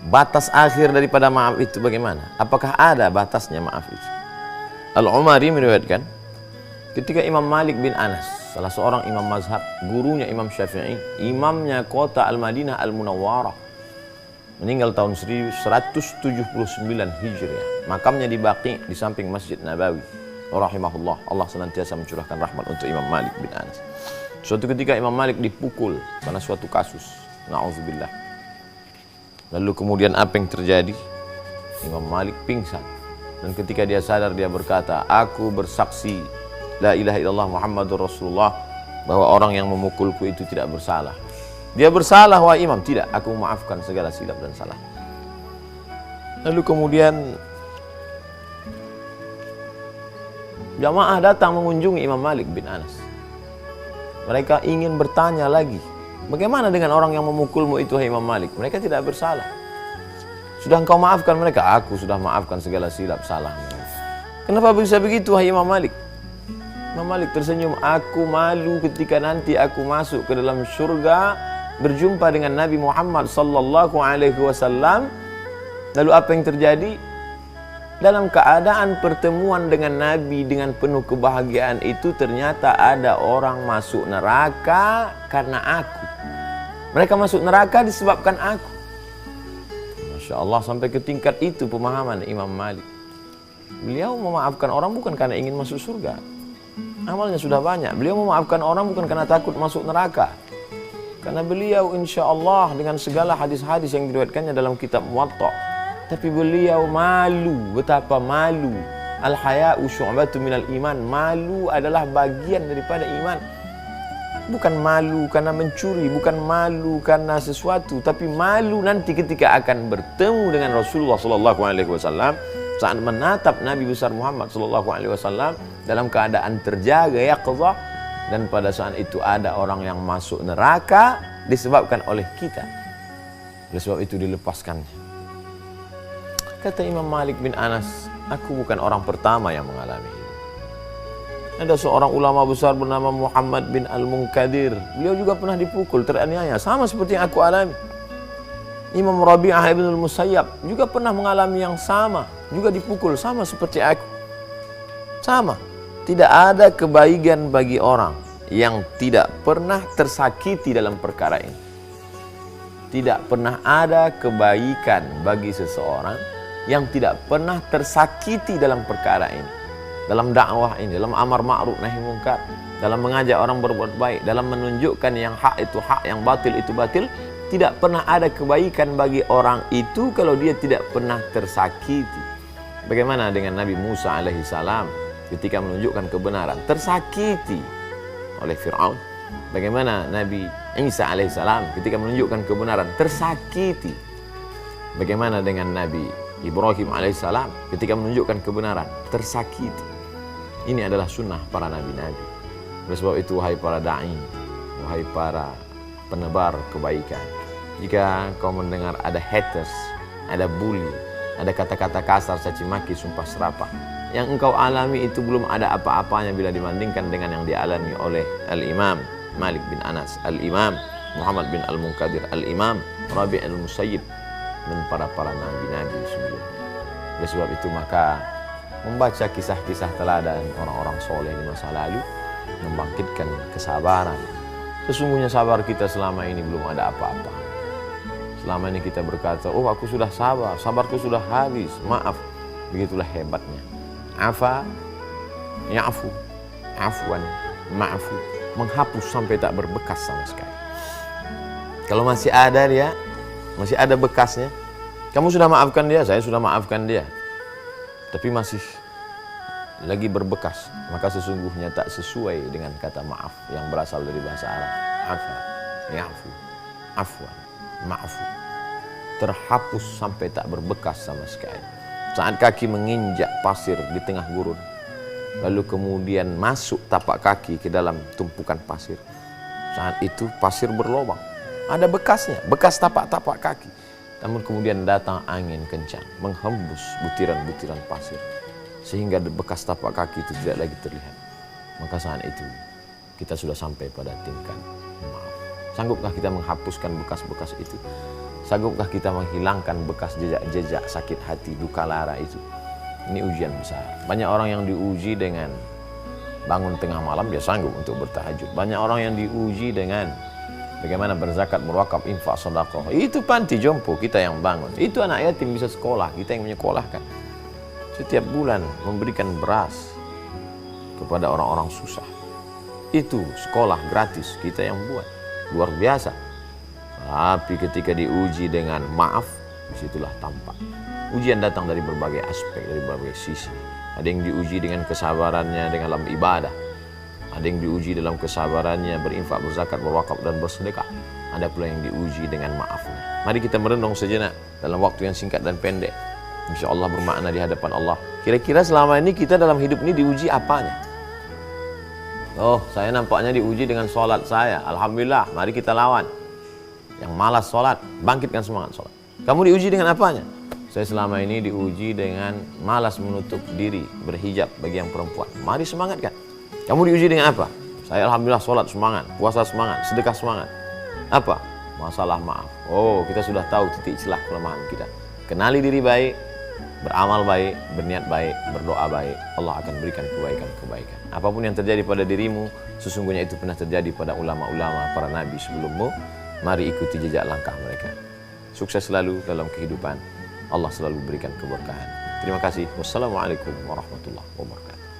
Batas akhir daripada maaf itu bagaimana? Apakah ada batasnya maaf itu? Al-Umari meriwayatkan, ketika Imam Malik bin Anas, salah seorang imam mazhab, gurunya Imam Syafi'i, imamnya kota Al-Madinah Al-Munawwarah, meninggal tahun 1179 Hijriah. Makamnya di Baqi, di samping Masjid Nabawi. Rahimahullah, Allah senantiasa mencurahkan rahmat untuk Imam Malik bin Anas. Suatu ketika Imam Malik dipukul karena suatu kasus, na'udzubillah. Lalu kemudian apa yang terjadi? Imam Malik pingsan. Dan ketika dia sadar, dia berkata, aku bersaksi la ilaha illallah Muhammadur Rasulullah, bahwa orang yang memukulku itu tidak bersalah. Dia bersalah, wahai imam. Tidak, aku memaafkan segala silap dan salah. Lalu kemudian jamaah datang mengunjungi Imam Malik bin Anas. Mereka ingin bertanya lagi, bagaimana dengan orang yang memukulmu itu, wahai Imam Malik? Mereka tidak bersalah. Sudah engkau maafkan mereka? Aku sudah maafkan segala silap salah mereka. Kenapa bisa begitu, wahai Imam Malik? Imam Malik tersenyum, aku malu ketika nanti aku masuk ke dalam surga, berjumpa dengan Nabi Muhammad sallallahu alaihi wasallam. Lalu apa yang terjadi? Dalam keadaan pertemuan dengan Nabi dengan penuh kebahagiaan itu, ternyata ada orang masuk neraka karena aku. Mereka masuk neraka disebabkan aku. Masya Allah, sampai ke tingkat itu pemahaman Imam Malik. Beliau memaafkan orang bukan karena ingin masuk surga, amalnya sudah banyak. Beliau memaafkan orang bukan karena takut masuk neraka, karena beliau insya Allah dengan segala hadis-hadis yang diriwayatkannya dalam kitab Muwatta. Tapi beliau malu, betapa malu. Al-haya'u syu'batu minal iman. Malu adalah bagian daripada iman. Bukan malu karena mencuri, bukan malu karena sesuatu, tapi malu nanti ketika akan bertemu dengan Rasulullah sallallahu alaihi wasallam, saat menatap Nabi besar Muhammad sallallahu alaihi wasallam dalam keadaan terjaga yaqظah, dan pada saat itu ada orang yang masuk neraka disebabkan oleh kita. Oleh sebab itu dilepaskannya. Kata Imam Malik bin Anas, aku bukan orang pertama yang mengalami ini. Ada seorang ulama besar bernama Muhammad bin Al-Munkadir. Beliau juga pernah dipukul, teraniaya, sama seperti yang aku alami. Imam Rabi'ah ibn al-Musayyab juga pernah mengalami yang sama, juga dipukul, sama seperti aku. Sama. Tidak ada kebaikan bagi orang yang tidak pernah tersakiti dalam perkara ini. Tidak pernah ada kebaikan bagi seseorang yang tidak pernah tersakiti dalam perkara ini. Dalam dakwah ini, dalam amar ma'ruf nahi munkar, dalam mengajak orang berbuat baik, dalam menunjukkan yang hak itu hak, yang batil itu batil, tidak pernah ada kebaikan bagi orang itu kalau dia tidak pernah tersakiti. Bagaimana dengan Nabi Musa alaihi salam ketika menunjukkan kebenaran, tersakiti oleh Fir'aun? Bagaimana Nabi Isa alaihi salam ketika menunjukkan kebenaran, tersakiti? Bagaimana dengan Nabi Ibrahim alaihissalam ketika menunjukkan kebenaran, tersakiti? Ini adalah sunnah para nabi-nabi. Oleh sebab itu, wahai para da'i, wahai para penebar kebaikan, jika kau mendengar ada haters, ada bully, ada kata-kata kasar, caci maki, sumpah serapah, yang engkau alami itu belum ada apa-apanya bila dibandingkan dengan yang dialami oleh Al-Imam Malik bin Anas, Al-Imam Muhammad bin Al-Munkadir, Al-Imam Rabi' al-Musayyib, dan para nabi-nabi sebelumnya. Oleh sebab itu maka membaca kisah-kisah teladan orang-orang soleh di masa lalu membangkitkan kesabaran. Sesungguhnya sabar kita selama ini belum ada apa-apa. Selama ini kita berkata, oh aku sudah sabar, sabarku sudah habis, maaf. Begitulah hebatnya. Afa, ya'fu, afwan, ma'fu. Menghapus sampai tak berbekas sama sekali. Kalau masih ada dia, masih ada bekasnya. Kamu sudah maafkan dia, saya sudah maafkan dia, tapi masih lagi berbekas, maka sesungguhnya tak sesuai dengan kata maaf yang berasal dari bahasa Arab. Afa, ya'fu, afwan, ma'fu. Terhapus sampai tak berbekas sama sekali. Saat kaki menginjak pasir di tengah gurun, lalu kemudian masuk tapak kaki ke dalam tumpukan pasir, saat itu pasir berlubang, ada bekasnya, bekas tapak-tapak kaki. Namun kemudian datang angin kencang, menghembus butiran-butiran pasir, sehingga bekas tapak kaki itu tidak lagi terlihat. Maka saat itu kita sudah sampai pada tingkat maaf. Sanggupkah kita menghapuskan bekas-bekas itu? Sanggupkah kita menghilangkan bekas jejak-jejak sakit hati, duka lara itu? Ini ujian besar. Banyak orang yang diuji dengan bangun tengah malam, dia sanggup untuk bertahajud. Banyak orang yang diuji dengan bagaimana berzakat, berwakaf, infak, sedekah. Itu panti jompo kita yang bangun. Itu anak yatim bisa sekolah, kita yang menyekolahkan. Setiap bulan memberikan beras kepada orang-orang susah. Itu sekolah gratis kita yang buat. Luar biasa. Tapi ketika diuji dengan maaf, disitulah tampak. Ujian datang dari berbagai aspek, dari berbagai sisi. Ada yang diuji dengan kesabarannya dalam ibadah. Ada yang diuji dalam kesabarannya berinfak, berzakat, berwakaf, dan bersedekah. Ada pula yang diuji dengan maafnya. Mari kita merenung sejenak dalam waktu yang singkat dan pendek. Insya Allah bermakna di hadapan Allah. Kira-kira selama ini kita dalam hidup ini diuji apanya? Oh, saya nampaknya diuji dengan sholat saya. Alhamdulillah, mari kita lawan. Yang malas sholat, bangkitkan semangat sholat. Kamu diuji dengan apanya? Saya selama ini diuji dengan malas menutup diri, berhijab bagi yang perempuan. Mari semangatkan. Kamu diuji dengan apa? Saya alhamdulillah sholat semangat, puasa semangat, sedekah semangat. Apa? Masalah maaf. Oh, kita sudah tahu titik celah kelemahan kita. Kenali diri baik, beramal baik, berniat baik, berdoa baik. Allah akan berikan kebaikan-kebaikan. Apapun yang terjadi pada dirimu, sesungguhnya itu pernah terjadi pada ulama-ulama, para nabi sebelummu. Mari ikuti jejak langkah mereka. Sukses selalu dalam kehidupan. Allah selalu berikan keberkahan. Terima kasih. Wassalamualaikum warahmatullahi wabarakatuh.